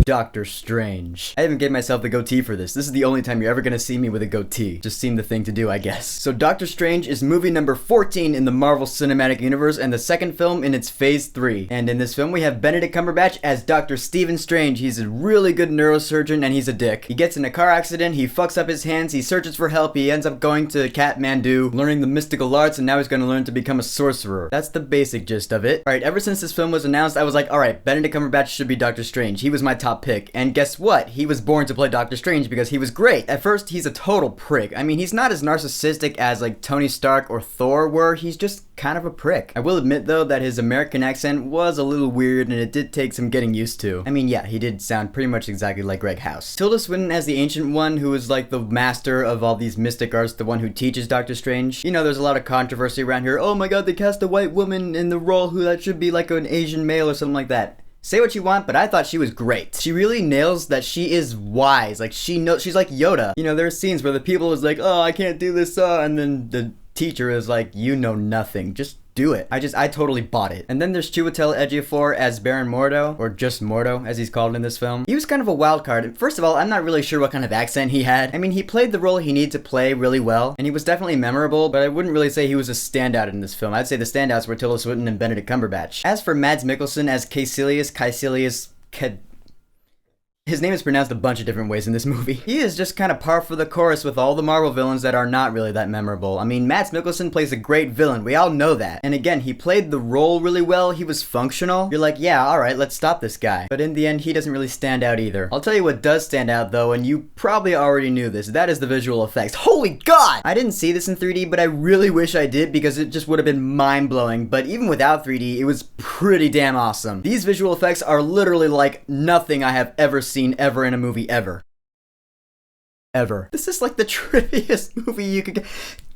Doctor Strange. I even gave myself the goatee for this. This is the only time you're ever gonna see me with a goatee. Just seemed the thing to do, I guess. So Doctor Strange is movie number 14 in the Marvel Cinematic Universe and the second film in its phase 3. And in this film we have Benedict Cumberbatch as Dr. Stephen Strange. He's a really good neurosurgeon and he's a dick. He gets in a car accident, he fucks up his hands, he searches for help, he ends up going to Kathmandu, learning the mystical arts, and now he's gonna learn to become a sorcerer. That's the basic gist of it. Alright, ever since this film was announced, I was like, alright, Benedict Cumberbatch should be Doctor Strange. He was my top pick. And guess what? He was born to play Doctor Strange because he was great. At first, he's a total prick. I mean, he's not as narcissistic as like Tony Stark or Thor were. He's just kind of a prick. I will admit though that his American accent was a little weird and it did take some getting used to. I mean, yeah, he did sound pretty much exactly like Greg House. Tilda Swinton as the Ancient One, who is like the master of all these mystic arts, the one who teaches Doctor Strange. You know, there's a lot of controversy around here. Oh my god, they cast a white woman in the role who that should be like an Asian male or something like that. Say what you want, but I thought she was great. She really nails that she is wise. Like, she knows, she's like Yoda. You know, there are scenes where the people was like, oh, I can't do this, and then the teacher is like, you know nothing. Just do it. I totally bought it. And then there's Chiwetel Ejiofor as Baron Mordo, or just Mordo, as he's called in this film. He was kind of a wild card. First of all, I'm not really sure what kind of accent he had. I mean, he played the role he needed to play really well, and he was definitely memorable, but I wouldn't really say he was a standout in this film. I'd say the standouts were Tilda Swinton and Benedict Cumberbatch. As for Mads Mikkelsen as Caecilius, his name is pronounced a bunch of different ways in this movie. He is just kind of par for the course with all the Marvel villains that are not really that memorable. I mean, Mads Mikkelsen plays a great villain. We all know that. And again, he played the role really well. He was functional. You're like, yeah, alright, let's stop this guy. But in the end, he doesn't really stand out either. I'll tell you what does stand out though, and you probably already knew this. That is the visual effects. Holy God! I didn't see this in 3D, but I really wish I did because it just would have been mind-blowing. But even without 3D, it was pretty damn awesome. These visual effects are literally like nothing I have ever seen ever in a movie ever. This is like the trippiest movie you could get.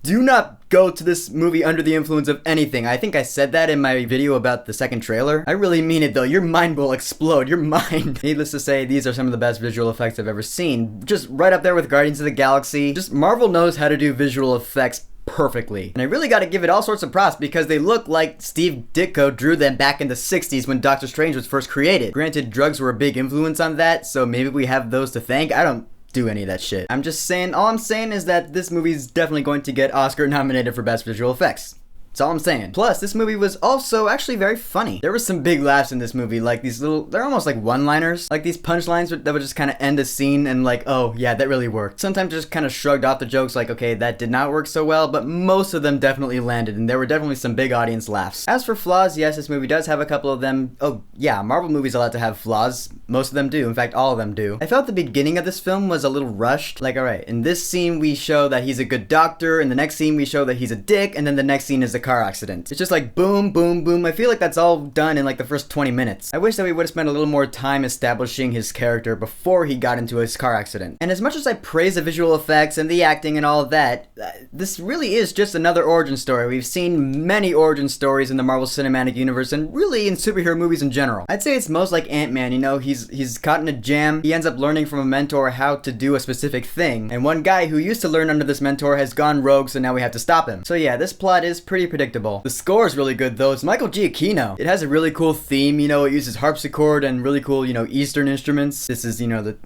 Do not go to this movie under the influence of anything. I think I said that in my video about the second trailer. I really mean it though. Your mind will explode. Your mind. Needless to say, these are some of the best visual effects I've ever seen. Just right up there with Guardians of the Galaxy. Just Marvel knows how to do visual effects perfectly. And I really gotta give it all sorts of props because they look like Steve Ditko drew them back in the 60s when Doctor Strange was first created. Granted, drugs were a big influence on that, so maybe we have those to thank. I don't do any of that shit. I'm just saying, all I'm saying is that this movie's definitely going to get Oscar nominated for Best Visual Effects. That's all I'm saying. Plus, this movie was also actually very funny. There was some big laughs in this movie, like these little, they're almost like one-liners, like these punchlines that would just kind of end a scene and like, oh yeah, that really worked. Sometimes just kind of shrugged off the jokes like, okay, that did not work so well, but most of them definitely landed, and there were definitely some big audience laughs. As for flaws, yes, this movie does have a couple of them. Oh yeah, Marvel movies are allowed to have flaws. Most of them do. In fact, all of them do. I felt the beginning of this film was a little rushed. Like, alright, in this scene we show that he's a good doctor, in the next scene we show that he's a dick, and then the next scene is a car accident. It's just like boom, boom, boom. I feel like that's all done in like the first 20 minutes. I wish that we would have spent a little more time establishing his character before he got into his car accident. And as much as I praise the visual effects and the acting and all of that, this really is just another origin story. We've seen many origin stories in the Marvel Cinematic Universe and really in superhero movies in general. I'd say it's most like Ant-Man, you know, he's caught in a jam, he ends up learning from a mentor how to do a specific thing, and one guy who used to learn under this mentor has gone rogue, so now we have to stop him. So yeah, this plot is pretty predictable. The score is really good though. It's Michael Giacchino. It has a really cool theme, you know, it uses harpsichord and really cool, you know, Eastern instruments. This is, you know, the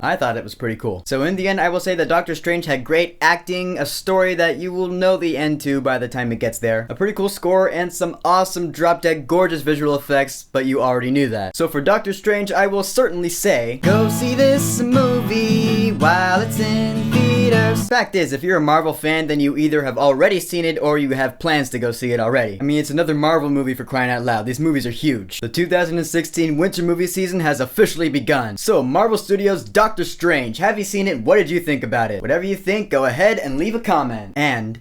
I thought it was pretty cool. So in the end, I will say that Doctor Strange had great acting, a story that you will know the end to by the time it gets there, a pretty cool score, and some awesome drop-dead gorgeous visual effects, but you already knew that. So for Doctor Strange, I will certainly say, go see this movie while it's in theaters. Fact is, if you're a Marvel fan, then you either have already seen it or you have plans to go see it already. I mean, it's another Marvel movie for crying out loud. These movies are huge. The 2016 winter movie season has officially begun. So, Marvel Studios' Doctor Strange. Have you seen it? What did you think about it? Whatever you think, go ahead and leave a comment. And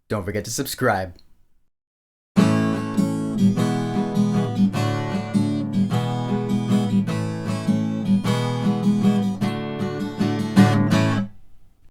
don't forget to subscribe.